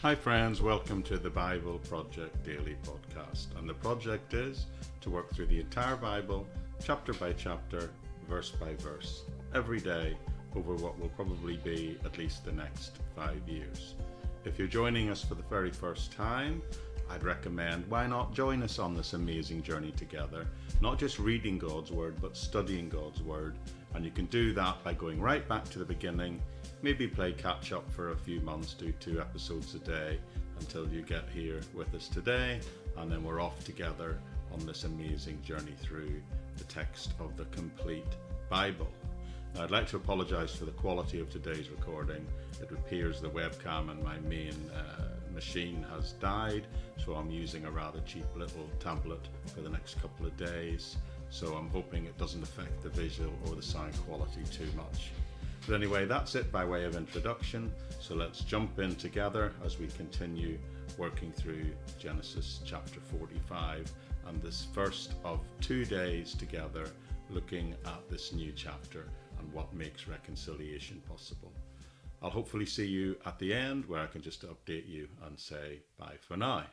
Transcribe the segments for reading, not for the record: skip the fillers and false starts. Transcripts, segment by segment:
Hi friends, welcome to the Bible Project Daily Podcast. And the project is to work through the entire Bible, chapter by chapter, verse by verse, every day over what will probably be at least the next 5 years. If you're joining us for the very first time, I'd recommend why not join us on this amazing journey together, not just reading God's Word, but studying God's Word. And you can do that by going right back to the beginning, maybe play catch up for a few months, do 2 episodes a day until you get here with us today, and then we're off together on this amazing journey through the text of the complete Bible. Now, I'd like to apologise for the quality of today's recording. It appears the webcam on my main machine has died, so I'm using a rather cheap little tablet for the next couple of days. So I'm hoping it doesn't affect the visual or the sound quality too much. But anyway, that's it by way of introduction. So let's jump in together as we continue working through Genesis chapter 45 and this first of 2 days together looking at this new chapter and what makes reconciliation possible. I'll hopefully see you at the end where I can just update you and say bye for now.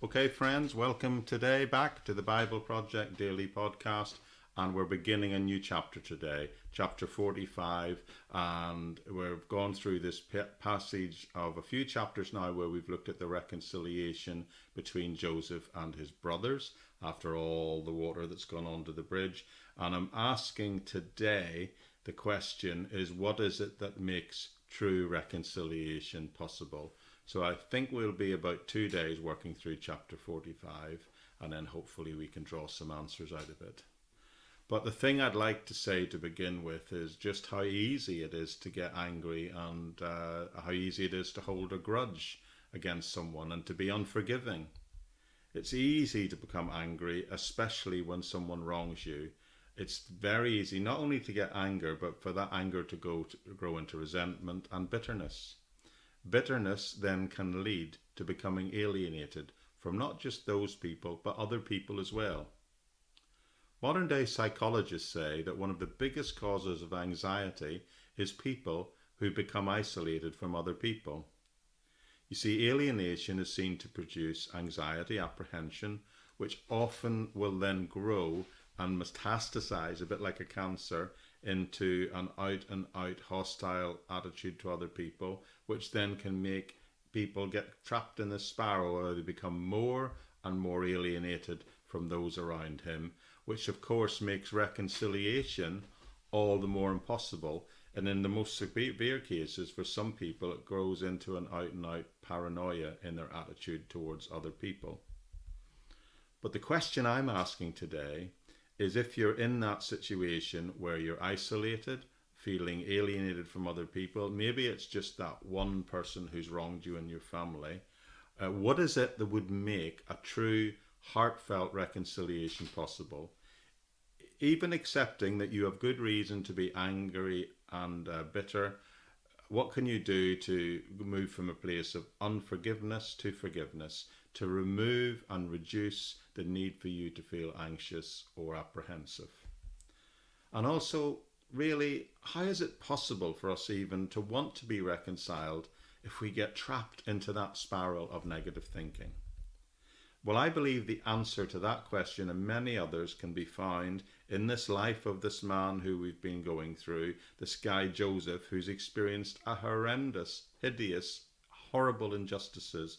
Okay friends, welcome today back to the Bible Project Daily Podcast, and we're beginning a new chapter today, chapter 45, and we've gone through this passage of a few chapters now where we've looked at the reconciliation between Joseph and his brothers after all the water that's gone under the bridge. And I'm asking today, the question is, what is it that makes true reconciliation possible? So I think we'll be about 2 days working through chapter 45, and then hopefully we can draw some answers out of it. But the thing I'd like to say to begin with is just how easy it is to get angry and how easy it is to hold a grudge against someone and to be unforgiving. It's easy to become angry, especially when someone wrongs you. It's very easy not only to get anger, but for that anger to grow into resentment and bitterness. Bitterness then can lead to becoming alienated from not just those people, but other people as well. Modern day psychologists say that one of the biggest causes of anxiety is people who become isolated from other people. You see, alienation is seen to produce anxiety, apprehension, which often will then grow and metastasize, a bit like a cancer, into an out-and-out hostile attitude to other people, which then can make people get trapped in this spiral where they become more and more alienated from those around him, which of course makes reconciliation all the more impossible. And in the most severe cases, for some people, it grows into an out-and-out paranoia in their attitude towards other people. But the question I'm asking today is, if you're in that situation where you're isolated, feeling alienated from other people, maybe it's just that one person who's wronged you in your family, what is it that would make a true heartfelt reconciliation possible? Even accepting that you have good reason to be angry and bitter, what can you do to move from a place of unforgiveness to forgiveness, to remove and reduce the need for you to feel anxious or apprehensive? And also, really, how is it possible for us even to want to be reconciled if we get trapped into that spiral of negative thinking? Well, I believe the answer to that question and many others can be found in this life of this man who we've been going through, this guy Joseph, who's experienced a horrendous, hideous, horrible injustices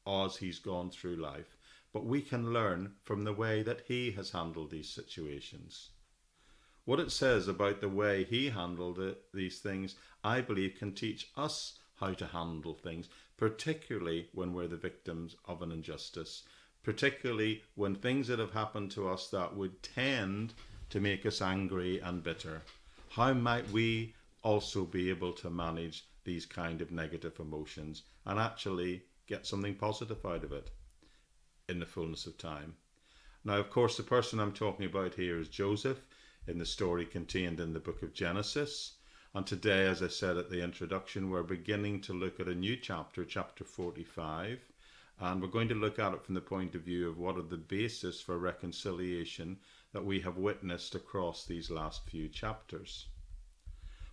as he's gone through life. But we can learn from the way that he has handled these situations. What it says about the way he handled these things, I believe, can teach us how to handle things, particularly when we're the victims of an injustice, particularly when things that have happened to us that would tend to make us angry and bitter. How might we also be able to manage these kind of negative emotions and actually get something positive out of it in the fullness of time? Now, of course, the person I'm talking about here is Joseph, in the story contained in the book of Genesis. And today, as I said at the introduction, we're beginning to look at a new chapter, chapter 45. And we're going to look at it from the point of view of what are the basis for reconciliation that we have witnessed across these last few chapters.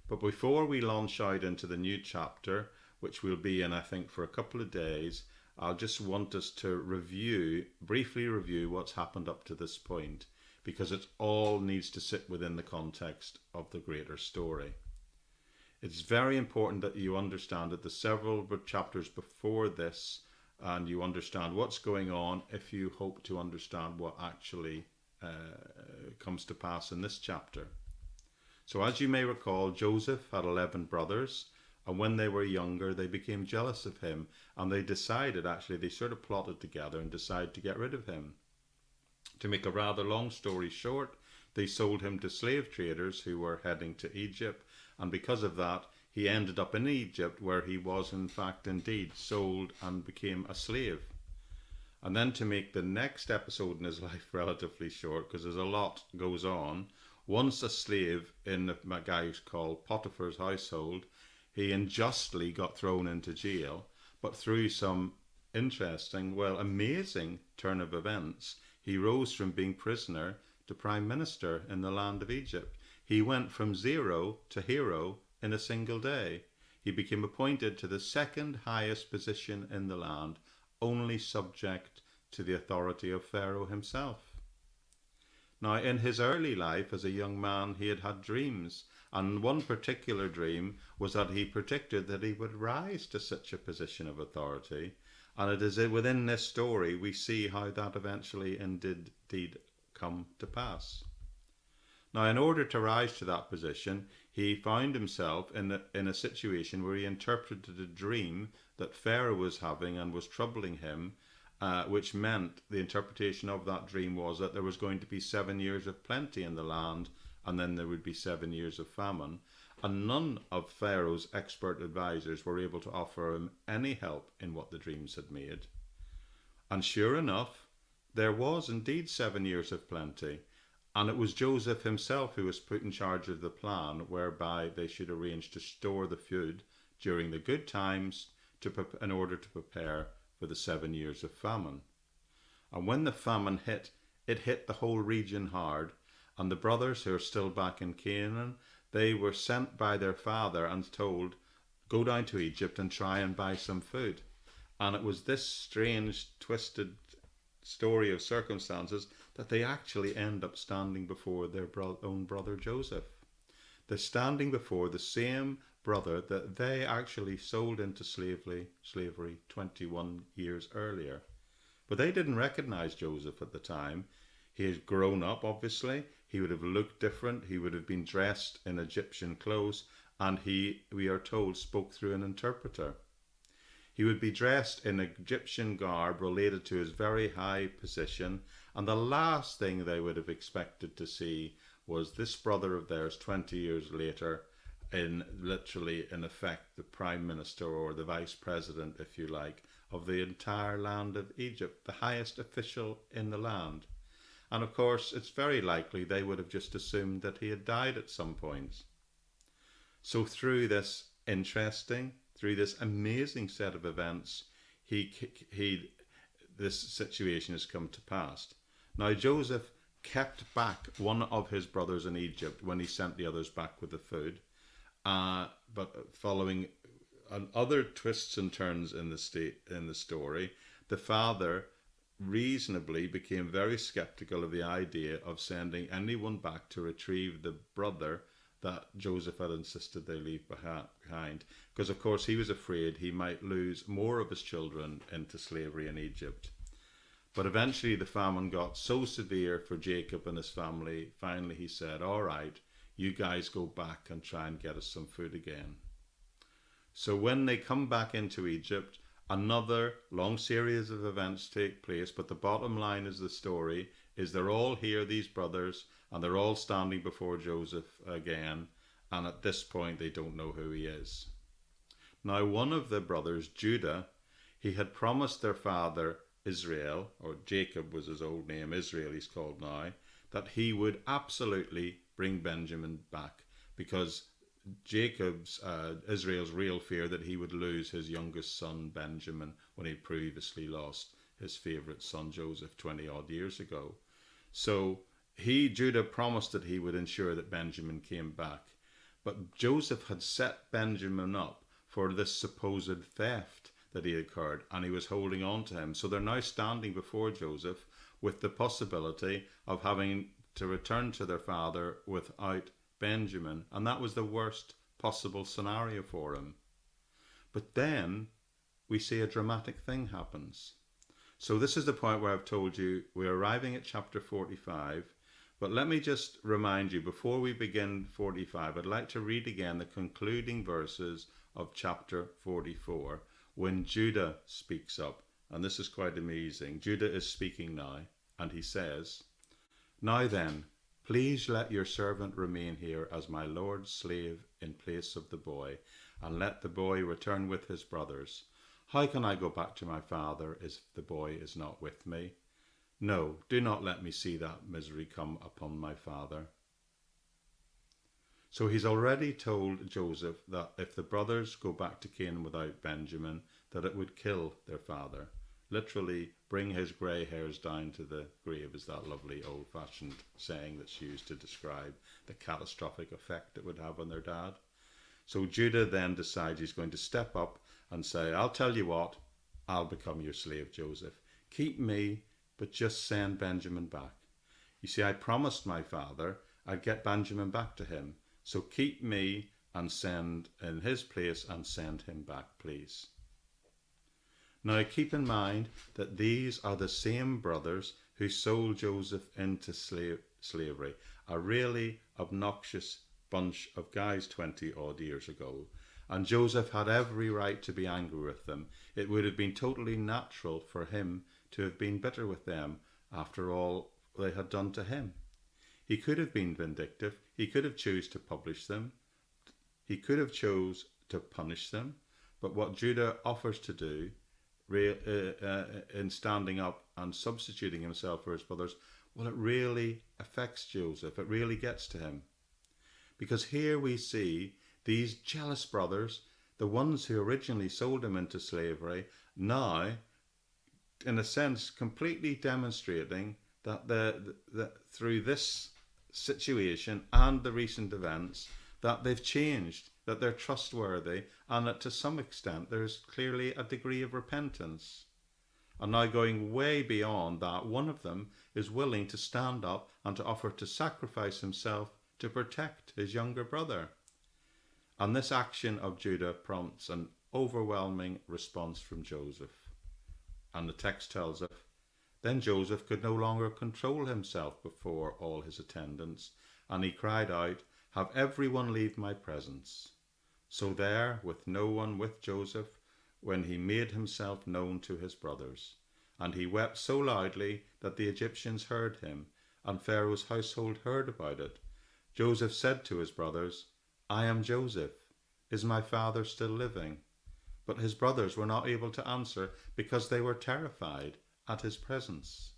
But before we launch out into the new chapter, which we'll be in, I think, for a couple of days, I'll just want us to briefly review what's happened up to this point, because it all needs to sit within the context of the greater story. It's very important that you understand that the several chapters before this, and you understand what's going on if you hope to understand what actually comes to pass in this chapter. So as you may recall, Joseph had 11 brothers, and when they were younger, they became jealous of him, and they sort of plotted together and decided to get rid of him. To make a rather long story short, they sold him to slave traders who were heading to Egypt, and because of that, he ended up in Egypt, where he was in fact indeed sold and became a slave. And then to make the next episode in his life relatively short, because there's a lot goes on, once a slave in a guy called Potiphar's household, he unjustly got thrown into jail, but through some interesting, amazing turn of events, he rose from being prisoner to prime minister in the land of Egypt. He went from zero to hero in a single day. He became appointed to the second highest position in the land, only subject to the authority of Pharaoh himself. Now, in his early life as a young man, he had had dreams, and one particular dream was that he predicted that he would rise to such a position of authority, and it is within this story we see how that eventually indeed come to pass. Now, in order to rise to that position, he found himself in a situation where he interpreted a dream that Pharaoh was having and was troubling him, which meant the interpretation of that dream was that there was going to be 7 years of plenty in the land, and then there would be 7 years of famine. And none of Pharaoh's expert advisors were able to offer him any help in what the dreams had made. And sure enough, there was indeed 7 years of plenty. And it was Joseph himself who was put in charge of the plan whereby they should arrange to store the food during the good times in order to prepare for the 7 years of famine. And when the famine hit, it hit the whole region hard, and the brothers who are still back in Canaan, they were sent by their father and told, go down to Egypt and try and buy some food. And it was this strange, twisted story of circumstances that they actually end up standing before their own brother Joseph. They're standing before the same brother that they actually sold into slavery 21 years earlier. But they didn't recognize Joseph at the time. He had grown up, obviously. He would have looked different. He would have been dressed in Egyptian clothes, and he, we are told, spoke through an interpreter. He would be dressed in Egyptian garb related to his very high position, and the last thing they would have expected to see was this brother of theirs 20 years later, in effect the prime minister or the vice president, if you like, of the entire land of Egypt, the highest official in the land. And of course, it's very likely they would have just assumed that he had died at some point. So through this amazing set of events, this situation has come to pass. Now, Joseph kept back one of his brothers in Egypt when he sent the others back with the food. But following other twists and turns in the story, the father reasonably became very skeptical of the idea of sending anyone back to retrieve the brother that Joseph had insisted they leave behind, because of course he was afraid he might lose more of his children into slavery in Egypt. But eventually the famine got so severe for Jacob and his family, finally he said, all right, you guys go back and try and get us some food again. So when they come back into Egypt, another long series of events take place, but the bottom line is the story is they're all here, these brothers, and they're all standing before Joseph again, and at this point they don't know who he is. Now one of the brothers, Judah, he had promised their father Israel, or Jacob was his old name, Israel he's called now, that he would absolutely bring Benjamin back, because Israel's real fear that he would lose his youngest son Benjamin when he previously lost his favourite son Joseph 20 odd years ago. So Judah promised that he would ensure that Benjamin came back. But Joseph had set Benjamin up for this supposed theft that he had occurred, and he was holding on to him. So they're now standing before Joseph with the possibility of having to return to their father without Benjamin, and that was the worst possible scenario for him. But then we see a dramatic thing happens. So this is the point where I've told you we're arriving at chapter 45. But let me just remind you, before we begin 45, I'd like to read again the concluding verses of chapter 44 when Judah speaks up. And this is quite amazing. Judah is speaking now, and he says, "Now then, please let your servant remain here as my Lord's slave in place of the boy, and let the boy return with his brothers. How can I go back to my father if the boy is not with me? No, do not let me see that misery come upon my father." So he's already told Joseph that if the brothers go back to Canaan without Benjamin, that it would kill their father. Literally bring his grey hairs down to the grave is that lovely old-fashioned saying that's used to describe the catastrophic effect it would have on their dad. So Judah then decides he's going to step up and say, "I'll tell you what, I'll become your slave, Joseph. Keep me, but just send Benjamin back. You see, I promised my father I'd get Benjamin back to him. So keep me and send in his place and send him back, please." Now keep in mind that these are the same brothers who sold Joseph into slavery, a really obnoxious bunch of guys 20 odd years ago. And Joseph had every right to be angry with them. It would have been totally natural for him to have been bitter with them after all they had done to him. He could have been vindictive. He could have chose to publish them. He could have chose to punish them. But what Judah offers to do in standing up and substituting himself for his brothers, well, it really affects Joseph. It really gets to him. Because here we see these jealous brothers, the ones who originally sold him into slavery, now, in a sense, completely demonstrating that through this situation and the recent events, that they've changed, that they're trustworthy, and that to some extent there's clearly a degree of repentance. And now going way beyond that, one of them is willing to stand up and to offer to sacrifice himself to protect his younger brother. And this action of Judah prompts an overwhelming response from Joseph. And the text tells us, "Then Joseph could no longer control himself before all his attendants, and he cried out, 'Have everyone leave my presence.' So there, with no one with Joseph, when he made himself known to his brothers. And he wept so loudly that the Egyptians heard him, and Pharaoh's household heard about it. Joseph said to his brothers, 'I am Joseph. Is my father still living?' But his brothers were not able to answer because they were terrified at his presence."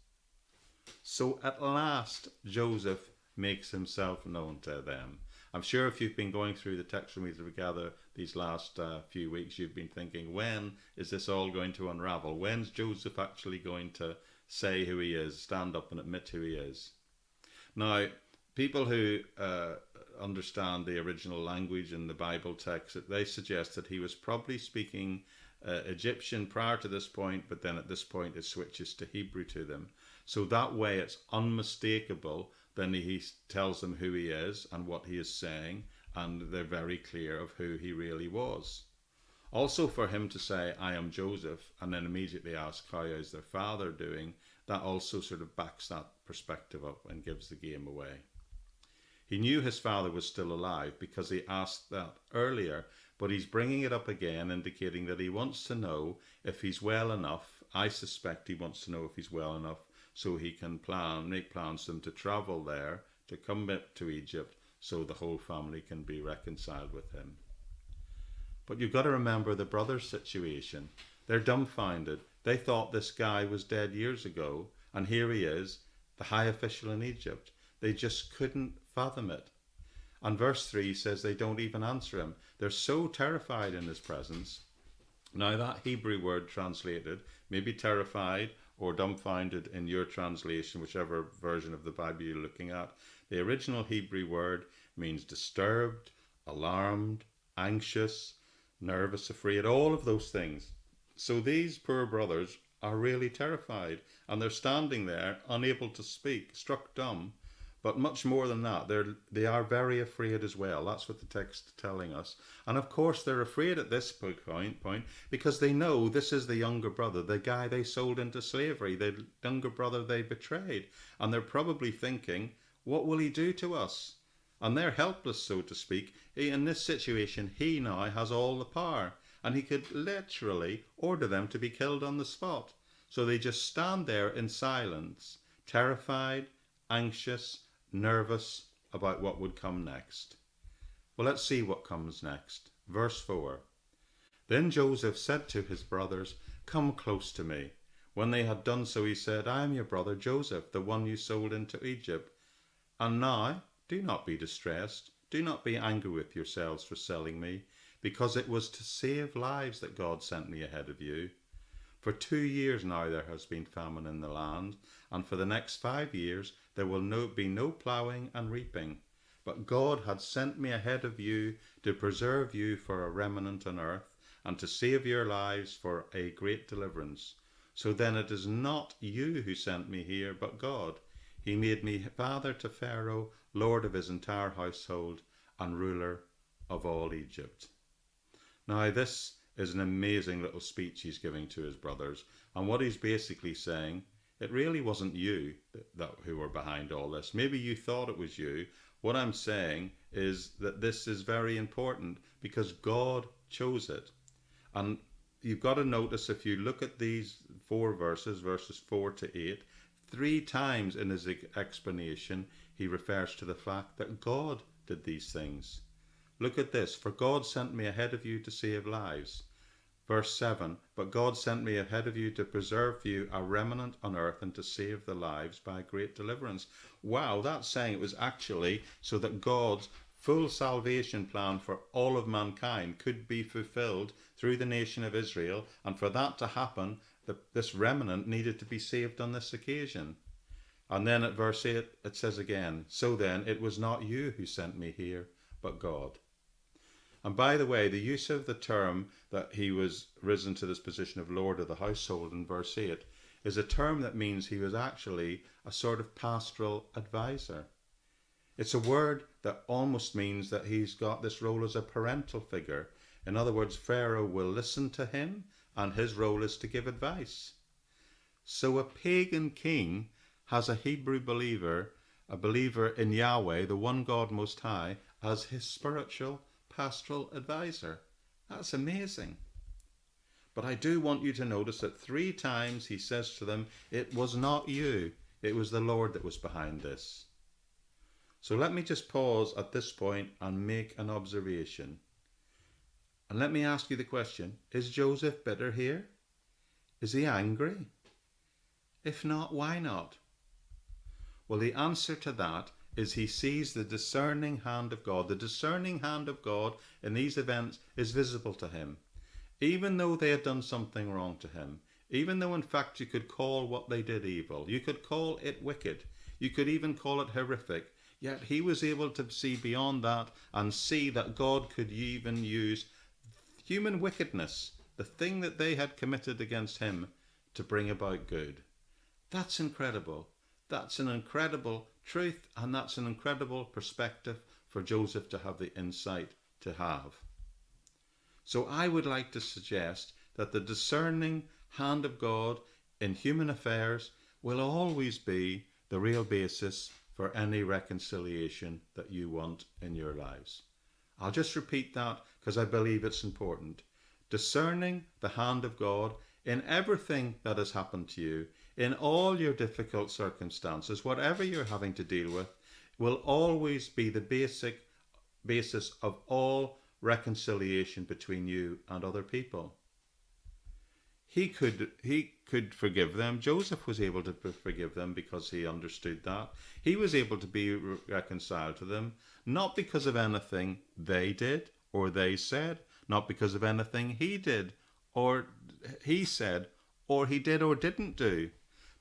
So at last Joseph makes himself known to them. I'm sure if you've been going through the text from either together these last few weeks, you've been thinking, when is this all going to unravel? When's Joseph actually going to say who he is, stand up and admit who he is? Now, people who understand the original language in the Bible text, they suggest that he was probably speaking Egyptian prior to this point, but then at this point it switches to Hebrew to them. So that way it's unmistakable. Then he tells them who he is and what he is saying, and they're very clear of who he really was. Also, for him to say, "I am Joseph," and then immediately ask, "How is their father doing?" that also sort of backs that perspective up and gives the game away. He knew his father was still alive because he asked that earlier, but he's bringing it up again, indicating that he wants to know if he's well enough. I suspect he wants to know if he's well enough so he can make plans for them to travel there, to come to Egypt, so the whole family can be reconciled with him. But you've got to remember the brothers' situation. They're dumbfounded. They thought this guy was dead years ago, and here he is, the high official in Egypt. They just couldn't fathom it. And verse 3 says they don't even answer him. They're so terrified in his presence. Now that Hebrew word translated, maybe terrified or dumbfounded in your translation, whichever version of the Bible you're looking at, the original Hebrew word means disturbed, alarmed, anxious, nervous, afraid, all of those things. So these poor brothers are really terrified, and they're standing there unable to speak, struck dumb. But much more than that, they are very afraid as well. That's what the text is telling us. And of course, they're afraid at this point because they know this is the younger brother, the guy they sold into slavery, the younger brother they betrayed. And they're probably thinking, what will he do to us? And they're helpless, so to speak. In this situation, he now has all the power, and he could literally order them to be killed on the spot. So they just stand there in silence, terrified, anxious, nervous about what would come next. Well, let's see what comes next. Verse 4. Then Joseph said to his brothers, "Come close to me." When they had done so, he said, "I am your brother Joseph, the one you sold into Egypt. And now, do not be distressed. Do not be angry with yourselves for selling me, because it was to save lives that God sent me ahead of you. For 2 years now there has been famine in the land, and for the next 5 years there will be no ploughing and reaping. But God had sent me ahead of you to preserve you for a remnant on earth, and to save your lives for a great deliverance. So then it is not you who sent me here, but God. He made me father to Pharaoh, lord of his entire household, and ruler of all Egypt." Now this is an amazing little speech he's giving to his brothers. And what he's basically saying, it really wasn't you who were behind all this. Maybe you thought it was you. What I'm saying is that this is very important because God chose it. And you've got to notice, if you look at these 4 verses, verses 4 to 8, 3 times in his explanation, he refers to the fact that God did these things. Look at this. "For God sent me ahead of you to save lives." Verse 7, "But God sent me ahead of you to preserve for you a remnant on earth and to save the lives by great deliverance." Wow, that's saying it was actually so that God's full salvation plan for all of mankind could be fulfilled through the nation of Israel. And for that to happen, this remnant needed to be saved on this occasion. And then at verse 8, it says again, "So then, it was not you who sent me here, but God." And by the way, the use of the term that he was risen to this position of Lord of the household in verse 8 is a term that means he was actually a sort of pastoral advisor. It's a word that almost means that he's got this role as a parental figure. In other words, Pharaoh will listen to him, and his role is to give advice. So a pagan king has a Hebrew believer, a believer in Yahweh, the one God Most High, as his spiritual pastoral advisor. That's amazing. But I do want you to notice that 3 times he says to them, it was not you, it was the Lord that was behind this. So let me just pause at this point and make an observation. And let me ask you the question, is Joseph bitter here? Is he angry? If not, why not? Well, the answer to that is he sees the discerning hand of God. The discerning hand of God in these events is visible to him. Even though they had done something wrong to him, even though in fact you could call what they did evil, you could call it wicked, you could even call it horrific, yet he was able to see beyond that and see that God could even use human wickedness, the thing that they had committed against him, to bring about good. That's incredible. That's an incredible truth, and that's an incredible perspective for Joseph to have the insight to have. So I would like to suggest that the discerning hand of God in human affairs will always be the real basis for any reconciliation that you want in your lives. I'll just repeat that because I believe it's important. Discerning the hand of God in everything that has happened to you, in all your difficult circumstances, whatever you're having to deal with, will always be the basis of all reconciliation between you and other people. He could forgive them. Joseph was able to forgive them because he understood that. He was able to be reconciled to them, not because of anything they did or they said, not because of anything he did or he said, or he did or didn't do.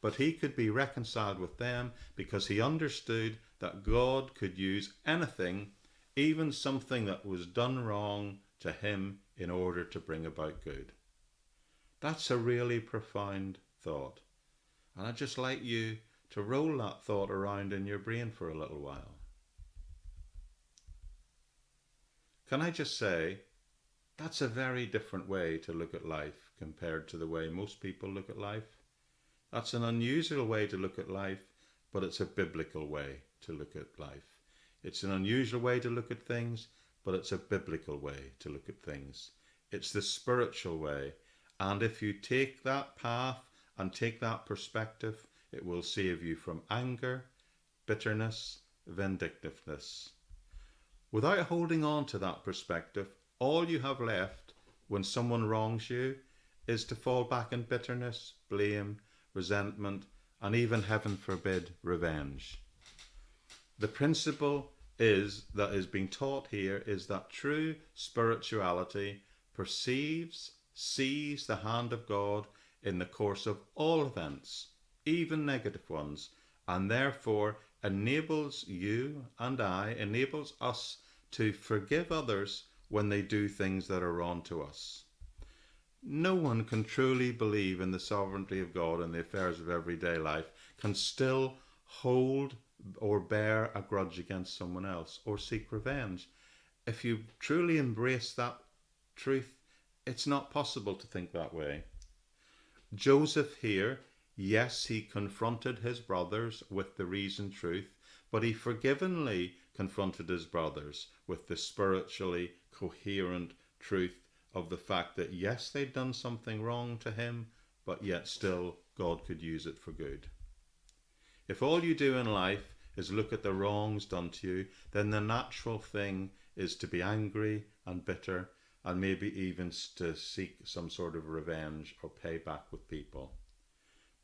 But he could be reconciled with them because he understood that God could use anything even something that was done wrong to him in order to bring about good. That's a really profound thought. And I'd just like you to roll that thought around in your brain for a little while. Can I just say, that's a very different way to look at life compared to the way most people look at life. That's an unusual way to look at life, but it's a biblical way to look at life. It's an unusual way to look at things, but it's a biblical way to look at things. It's the spiritual way. And if you take that path and take that perspective, it will save you from anger, bitterness, vindictiveness. Without holding on to that perspective, all you have left when someone wrongs you is to fall back in bitterness, blame, resentment, and even, heaven forbid, revenge. The principle that is being taught here is that true spirituality sees the hand of God in the course of all events, even negative ones, and therefore enables us to forgive others when they do things that are wrong to us. No one can truly believe in the sovereignty of God in the affairs of everyday life, can still hold or bear a grudge against someone else or seek revenge. If you truly embrace that truth, it's not possible to think that way. Joseph here, yes, he confronted his brothers with the reasoned truth, but he forgivingly confronted his brothers with the spiritually coherent truth of the fact that, yes, they'd done something wrong to him, but yet still God could use it for good. If all you do in life is look at the wrongs done to you, then the natural thing is to be angry and bitter and maybe even to seek some sort of revenge or payback with people.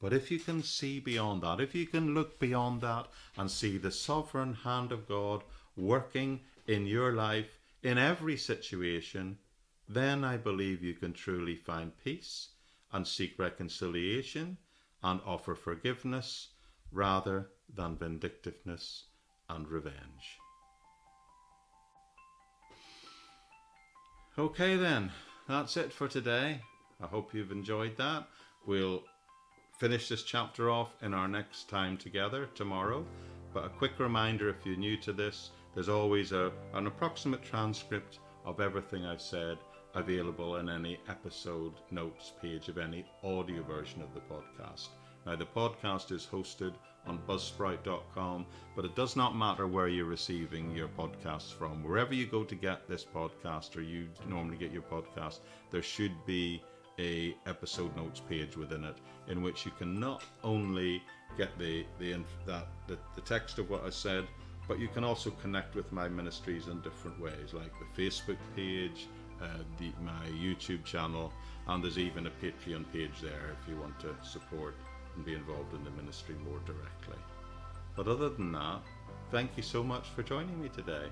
But if you can see beyond that, if you can look beyond that and see the sovereign hand of God working in your life in every situation, then I believe you can truly find peace and seek reconciliation and offer forgiveness rather than vindictiveness and revenge. Okay then, that's it for today. I hope you've enjoyed that. We'll finish this chapter off in our next time together tomorrow. But a quick reminder, if you're new to this, there's always an approximate transcript of everything I've said available in any episode notes page of any audio version of the podcast. Now, the podcast is hosted on buzzsprout.com, but it does not matter where you're receiving your podcasts from. Wherever you go to get this podcast, or you normally get your podcast, there should be a episode notes page within it in which you can not only get the text of what I said, but you can also connect with my ministries in different ways, like the Facebook page, my YouTube channel, and there's even a Patreon page there if you want to support and be involved in the ministry more directly. But other than that, thank you so much for joining me today.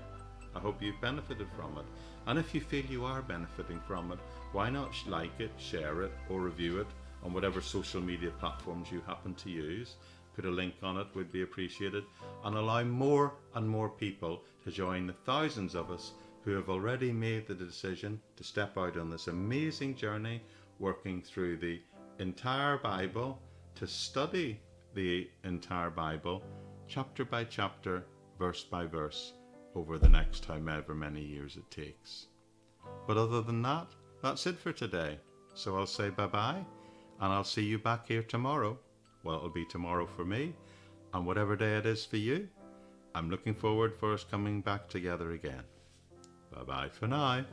I hope you've benefited from it. And if you feel you are benefiting from it, why not like it, share it, or review it on whatever social media platforms you happen to use. Put a link on it, would be appreciated, and allow more and more people to join the thousands of us who have already made the decision to step out on this amazing journey, working through the entire Bible, to study the entire Bible, chapter by chapter, verse by verse, over the next however many years it takes. But other than that, that's it for today. So I'll say bye-bye, and I'll see you back here tomorrow. Well, it'll be tomorrow for me, and whatever day it is for you, I'm looking forward for us coming back together again. Bye-bye for now.